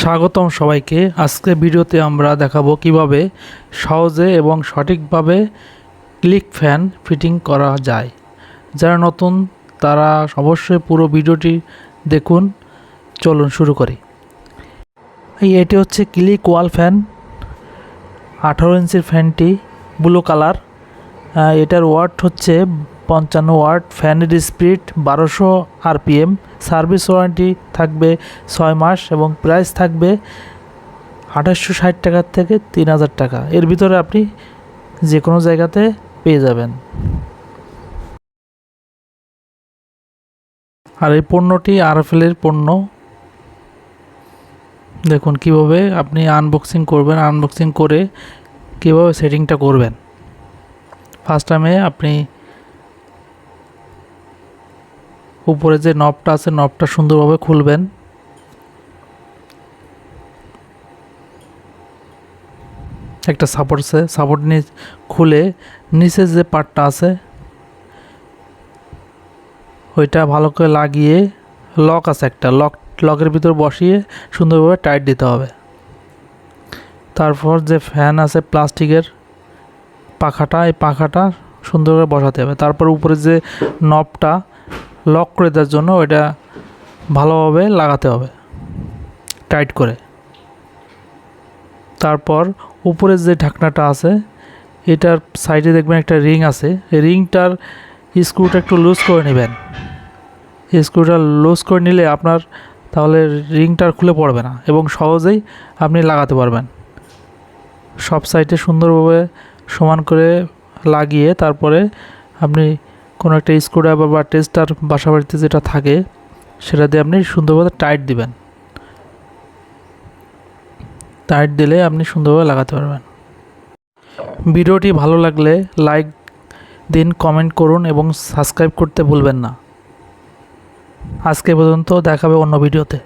স্বাগতম সবাইকে। আজকে ভিডিওতে আমরা দেখাবো কিভাবে সহজে এবং সঠিকভাবে ক্লিক ফ্যান ফিটিং করা যায়। যারা নতুন তারা অবশ্যই পুরো ভিডিওটি দেখুন। চলুন শুরু করি। এটি হচ্ছে ক্লিক ওয়াল ফ্যান, 18 ইঞ্চির ফ্যানটি, ব্লু কালার। এটার ওয়াট হচ্ছে 55 ওয়াট। ফ্যানের স্পিড 1200 RPM। সার্ভিস ওয়ারেন্টি থাকবে 6 মাস এবং প্রাইস থাকবে 2860 টাকার থেকে 3000 টাকা। এর ভিতরে আপনি যে কোনো জায়গাতে পেয়ে যাবেন। আর এই পণ্যটি আরএফএলের পণ্য। দেখুন কিভাবে আপনি আনবক্সিং করবেন, আনবক্সিং করে কীভাবে সেটিংটা করবেন। ফার্স্ট টাইমে আপনি উপরে যে নবটা আছে নবটা সুন্দরভাবে খুলবেন। একটা সাপোর্ট খুলে নিচে যে পার্টটা আছে ওইটা ভালো করে লাগিয়ে, লক আছে একটা, লকের ভিতর বসিয়ে সুন্দরভাবে টাইট দিতে হবে। তারপর যে ফ্যান আছে প্লাস্টিকের পাখাটা, এই পাখাটা সুন্দরভাবে বসাতে হবে। তারপর উপরে যে নবটা লক করে দেওয়ার জন্য ওইটা ভালোভাবে লাগাতে হবে টাইট করে। তারপর উপরের যে ঢাকনাটা আছে এটার সাইডে দেখবেন একটা রিং আছে, এই রিংটার স্ক্রুটা একটু লুজ করে নেবেন। স্ক্রুটা লুজ করে নিলে আপনার তাহলে রিংটার খুলে পড়বে না এবং সহজেই আপনি লাগাতে পারবেন। সব সাইডে সুন্দরভাবে সমান করে লাগিয়ে তারপরে আপনি কোনো একটা স্ক্রুড্রাইভার বা টেস্টার বাসা বাড়িতে যেটা থাকে সেটা দিয়ে আপনি সুন্দরভাবে টাইট দিবেন। টাইট দিলে আপনি সুন্দরভাবে লাগাতে পারবেন। ভিডিওটি ভালো লাগলে লাইক দিন, কমেন্ট করুন এবং সাবস্ক্রাইব করতে ভুলবেন না। আজকে পর্যন্ত, দেখাবে অন্য ভিডিওতে।